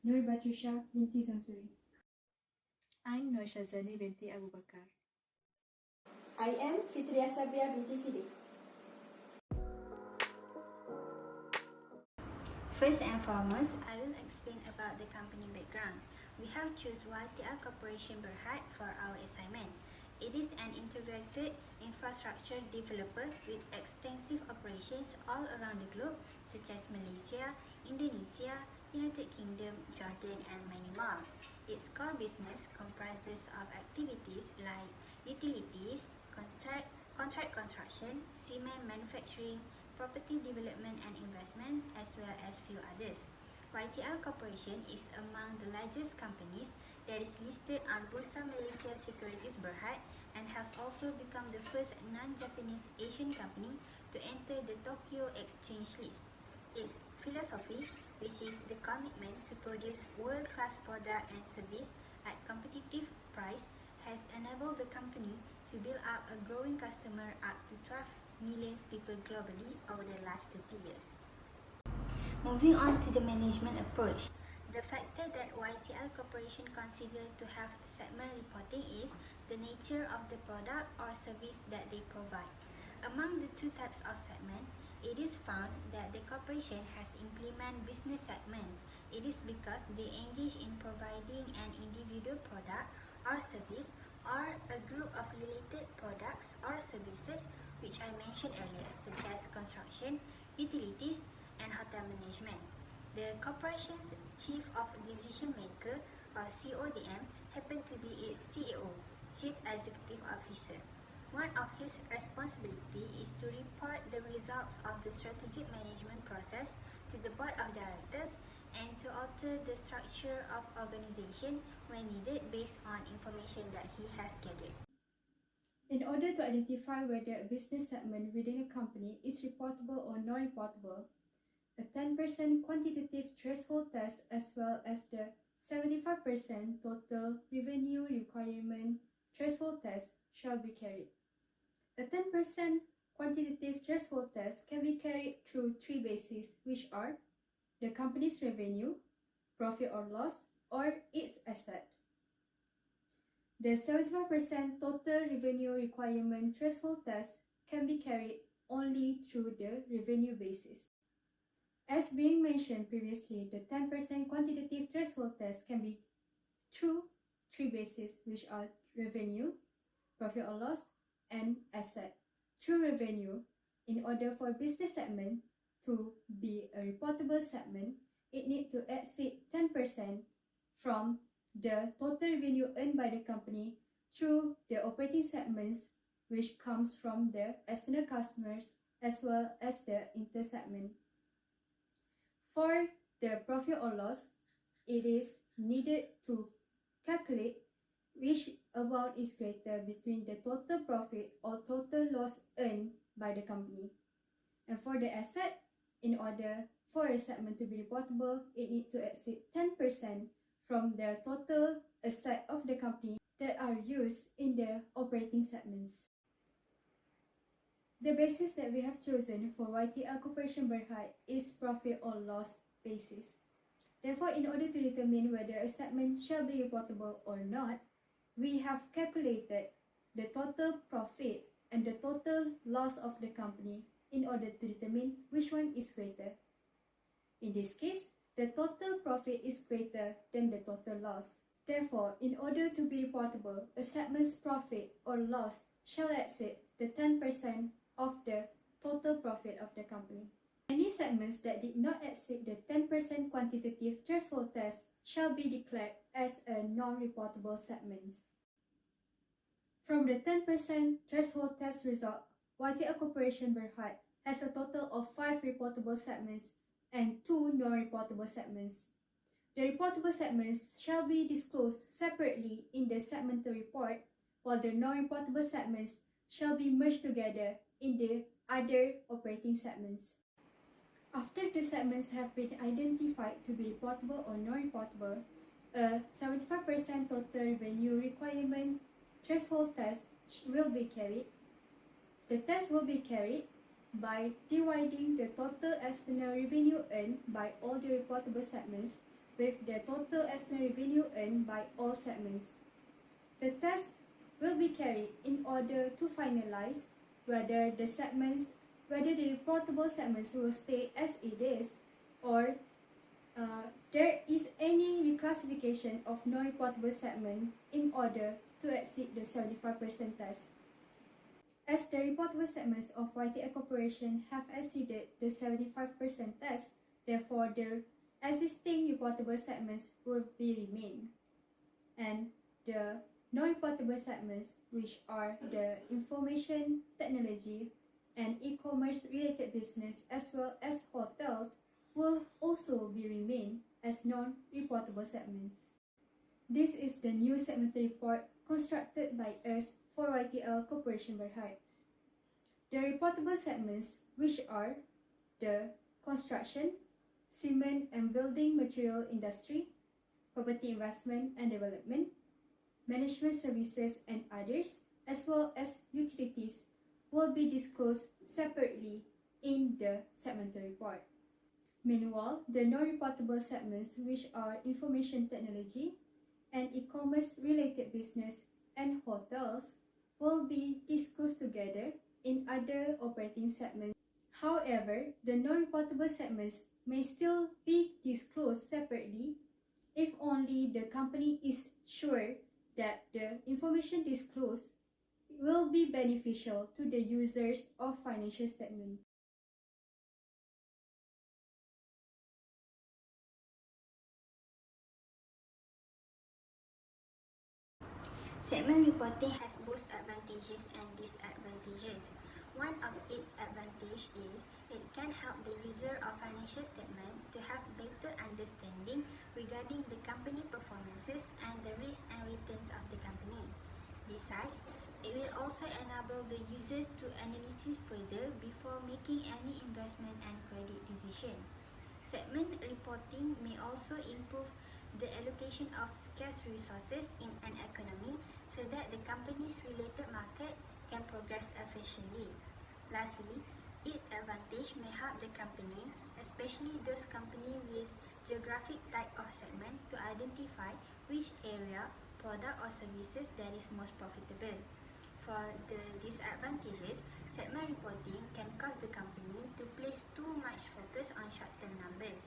Nur Batrisha binti Zamzuri. I'm Nur Shazani binti Abu Bakar. I am Fitria Sabria binti Siddiq. First and foremost, I will explain about the company background. We have chosen YTL Corporation Berhad for our assignment. It is an integrated infrastructure developer with extensive operations all around the globe, such as Malaysia, Indonesia, United Kingdom, Jordan, and many more. Its core business comprises of activities like utilities, contract construction, cement manufacturing, property development and investment, as well as few others. YTL Corporation is among the largest companies that is listed on Bursa Malaysia Securities Berhad and has also become the first non-Japanese Asian company to enter the Tokyo Exchange list. Its philosophy, which is the commitment to produce world-class product and service at competitive price, has enabled the company to build up a growing customer up to 12 million people globally over the last 30 years. Moving on to the management approach. The factor that YTL Corporation considers to have segment reporting is the nature of the product or service that they provide. Among the two types of segment, it is found that the corporation has implemented business segments. It is because they engage in providing an individual product or service or a group of related products or services which I mentioned earlier, such as construction, utilities, and hotel management. The corporation's Chief of Decision Maker or CODM happened to be its CEO, Chief Executive Officer. One of his responsibilities is to report the results of the strategic management process to the Board of Directors and to alter the structure of organization when needed based on information that he has gathered. In order to identify whether a business segment within a company is reportable or non-reportable, a 10% quantitative threshold test as well as the 75% total revenue requirement threshold test shall be carried. A 10% quantitative threshold test can be carried through three bases, which are the company's revenue, profit or loss, or its asset. The 75% total revenue requirement threshold test can be carried only through the revenue basis. As being mentioned previously, the 10% quantitative threshold test can be through three bases, which are revenue, profit or loss, and asset. Through revenue, in order for business segment to be a reportable segment, it needs to exceed 10% from the total revenue earned by the company through the operating segments, which comes from the external customers as well as the inter-segment. For the profit or loss, it is needed to calculate which amount is greater between the total profit or total loss earned by the company. And for the asset, in order for a segment to be reportable, it needs to exceed 10% from the total asset of the company that are used in the operating segments. The basis that we have chosen for YTL Corporation Berhad is profit or loss basis. Therefore, in order to determine whether a segment shall be reportable or not, we have calculated the total profit and the total loss of the company in order to determine which one is greater. In this case, the total profit is greater than the total loss. Therefore, in order to be reportable, a segment's profit or loss shall exceed the 10% of the total profit of the company. Any segments that did not exceed the 10% quantitative threshold test shall be declared as a non-reportable segments. From the 10% threshold test result, YTL Corporation Berhad has a total of 5 reportable segments and 2 non-reportable segments. The reportable segments shall be disclosed separately in the segmental report, while the non-reportable segments shall be merged together in the other operating segments. After the segments have been identified to be reportable or non-reportable, a 75% total revenue requirement threshold test will be carried. The test will be carried by dividing the total external revenue earned by all the reportable segments with the total estimate revenue earned by all segments. The test will be carried in order to finalize whether the reportable segments will stay as it is, or there is any reclassification of non-reportable segment in order to exceed the 75% test. As the reportable segments of YTL Corporation have exceeded the 75% test, therefore the existing reportable segments will be remain, and the non-reportable segments, which are the information technology and e-commerce related business as well as hotels, will also be remain as non-reportable segments. This is the new segmental report constructed by us for YTL Corporation Berhad. The reportable segments, which are the construction, cement and building material industry, property investment and development, management services and others, as well as utilities, will be disclosed separately in the segmental report. Meanwhile, the non-reportable segments, which are information technology and e-commerce related business and hotels, will be disclosed together in other operating segments. However, the non-reportable segments may still be disclosed separately if only the company is sure that the information disclosed will be beneficial to the users of financial statement. Segment reporting has both advantages and disadvantages. One of its advantages is it can help the user of financial statement to have better understanding regarding the company performances and the risks and returns of the company. Besides, it will also enable the users to analyze further before making any investment and credit decision. Segment reporting may also improve the allocation of scarce resources in an economy so that the company's related market can progress efficiently. Lastly, its advantage may help the company, especially those companies with geographic type of segment, to identify which area, product or services that is most profitable. For the disadvantages, segment reporting can cause the company to place too much focus on short-term numbers.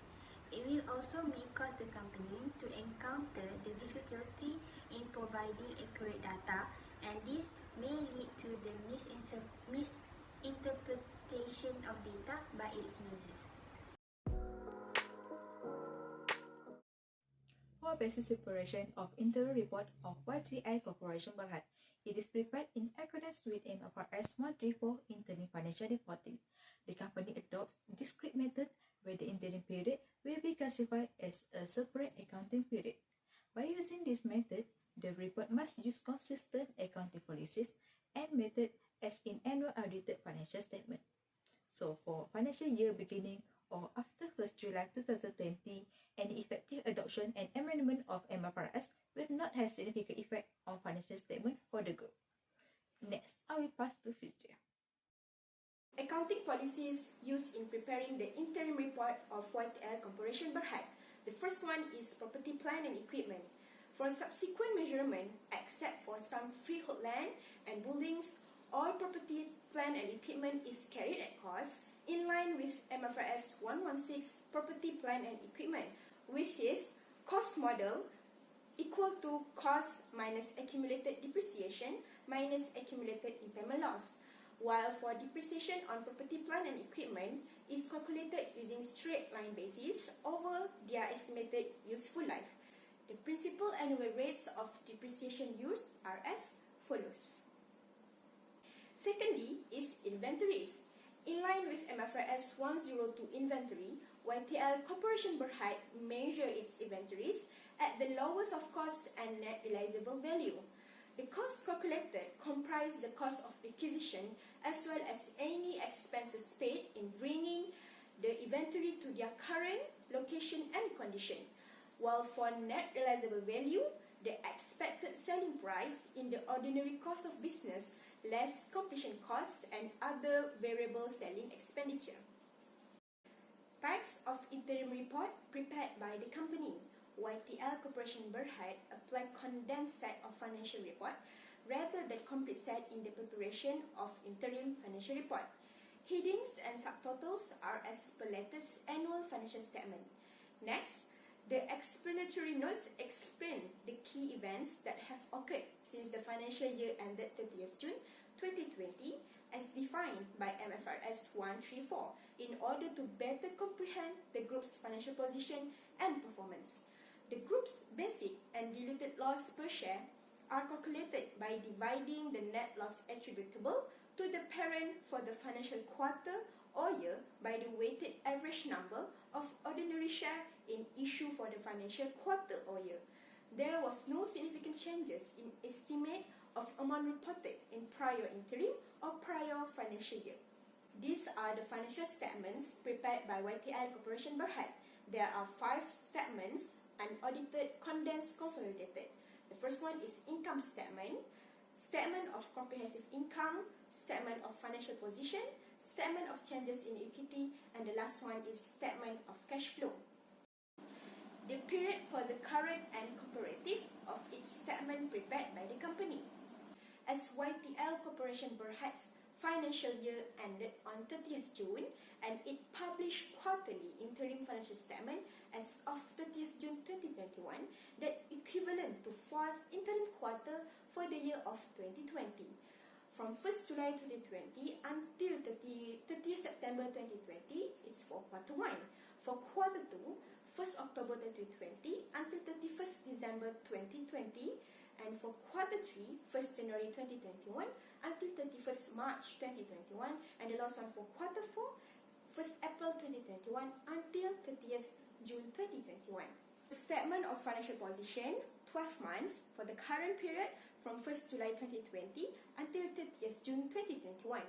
It will also may cause the company to encounter the difficulty in providing accurate data, and this may lead to the misinterpretation of data by its users. For basis preparation of interim report of YTL Corporation Berhad, it is prepared in accordance with MFRS 134 interim financial reporting. The company adopts discrete method where the interim period will be classified as a separate accounting period. By using this method, the report must use consistent accounting policies and method as in annual audited financial statement. So for financial year beginning or after 1st July 2020, any effective adoption and amendment of MFRS will not have significant effect on financial statement for the group. Next, I will pass to Fitria. Accounting policies used in preparing the interim report of YTL Corporation Berhad. The first one is property, plant and equipment. For subsequent measurement, except for some freehold land and buildings, all property, plant and equipment is carried at cost in line with MFRS 116 property, plant and equipment, which is cost model equal to cost minus accumulated depreciation minus accumulated impairment loss. While for depreciation on property, plant and equipment is calculated using straight line basis over their estimated useful life. The principal annual rates of depreciation used are as follows. Secondly is inventories. In line with MFRS 102 inventory, YTL Corporation Berhad measure its inventories at the lowest of cost and net realizable value. The cost calculated comprise the cost of acquisition as well as any expenses paid in bringing the inventory to their current location and condition. While for net realizable value, the expected selling price in the ordinary course of business less completion costs and other variable selling expenditure. Types of interim report prepared by the company. YTL Corporation Berhad apply condensed set of financial report rather than complete set in the preparation of interim financial report. Headings and subtotals are as per latest annual financial statement. Next, the explanatory notes explain the key events that have occurred since the financial year ended 30th June 2020 as defined by MFRS 134 in order to better comprehend the group's financial position and performance. The group's basic and diluted loss per share are calculated by dividing the net loss attributable to the parent for the financial quarter or year by the weighted average number of ordinary share in issue for the financial quarter or year. There was no significant changes in estimate of amount reported in prior interim or prior financial year. These are the financial statements prepared by YTL Corporation Berhad. There are 5 statements, unaudited, condensed, consolidated. The first one is income statement, statement of comprehensive income, statement of financial position, statement of changes in equity, and the last one is statement of cash flow. The period for the current and comparative of each statement prepared by the company. As YTL Corporation Berhad's financial year ended on 30th June and it published quarterly interim financial statement as of 30th June 2021 that equivalent to 4th interim quarter for the year of 2020. From 1st July 2020 until 30th September 2020, it's for quarter 1. For quarter 2, 1st October 2020 until 31st December 2020, and for quarter 3, 1st January 2021 until 31st March 2021, and the last one for quarter 4, 1st April 2021 until 30th June 2021. The statement of financial position, 12 months for the current period from 1st July 2020 until 30th June 2021,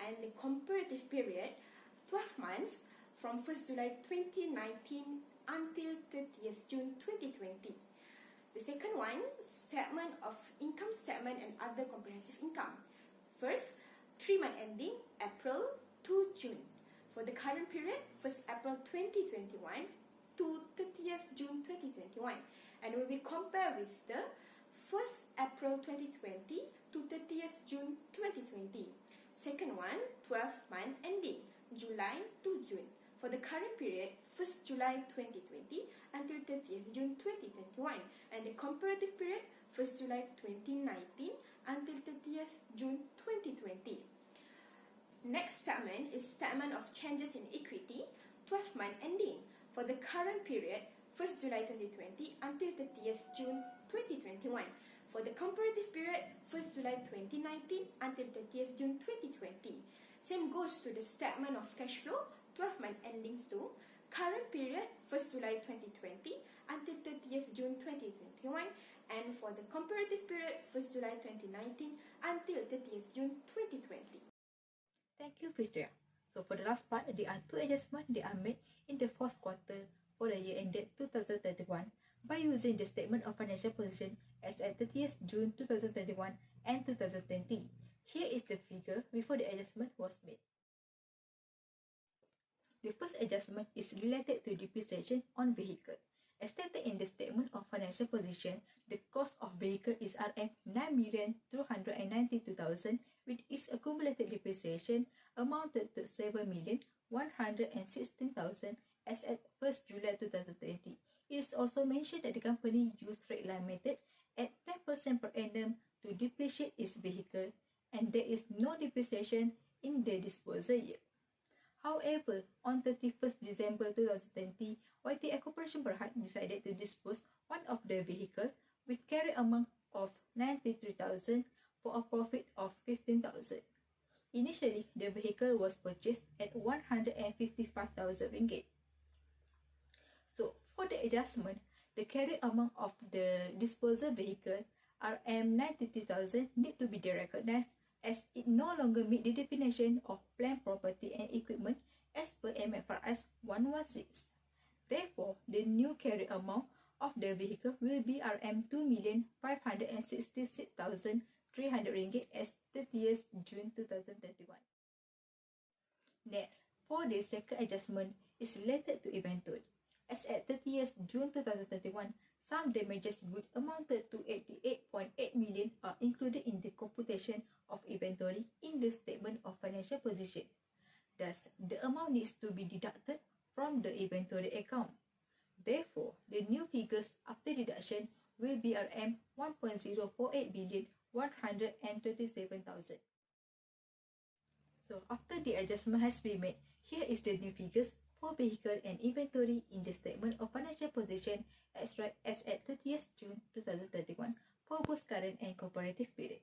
and the comparative period, 12 months from 1st July 2019 until 30th June 2020. The second one, statement of income statement and other comprehensive income. First, 3-month ending April to June. For the current period, 1st April 2021 to 30th June 2021. And we will compare with the 1st April 2020 to 30th June 2020. Second one, 12-month ending July to June. For the current period, 1st July 2020 until 30th June 2021, and the comparative period, 1st July 2019 until 30th June 2020. Next statement is statement of changes in equity, 12-month ending. For the current period, 1st July 2020 until 30th June 2021. For the comparative period, 1st July 2019 until 30th June 2020. Same goes to the statement of cash flow, 12-month endings too. Current period, 1st July 2020 until 30th June 2021. And for the comparative period, 1st July 2019 until 30th June 2020. Thank you, Fitria. So for the last part, there are 2 adjustments that are made in the 4th quarter for the year ended 2031 by using the statement of financial position as at 30th June 2021 and 2020. Here is the figure before the adjustment was made. The first adjustment is related to depreciation on vehicle. As stated in the statement of financial position, the cost of vehicle is Rm9,292,000, with its accumulated depreciation amounted to 7,116,000 as at 1st July 2020. It is also mentioned that the company used straight line method at 10% per annum to depreciate its vehicle, and there is no depreciation in the disposal year. However, on 31st December 2020, YTL Corporation Berhad decided to dispose one of the vehicle with carry amount of 93,000 for a profit of 15,000. Initially, the vehicle was purchased at 155,000 ringgit. So, for the adjustment, the carry amount of the disposal vehicle Rm93,000 need to be recognized as it no longer meet the definition of plant property and equipment as per MFRS 116. Therefore, the new carry amount of the vehicle will be Rm2,566,300 ringgit as 30th June 2021. Next, for the second adjustment is related to inventory. As at 30th June 2021, some damages goods amounted to 88.8 million are included in the computation of inventory in the statement of financial position. Thus, the amount needs to be deducted from the inventory account. Therefore, the new figures after deduction will be around 1.048 billion 127,000. So, after the adjustment has been made, here is the new figures for vehicle and inventory in the statement of financial position as at 30th June 2021 for both current and comparative period.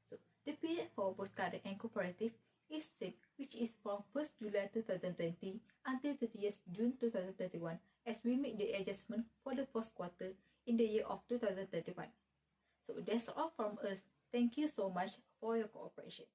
So, the period for both current and comparative is same, which is from 1st July 2020 until 30th June 2021, as we make the adjustment for the first quarter in the year of 2021. So that's all from us. Thank you so much for your cooperation.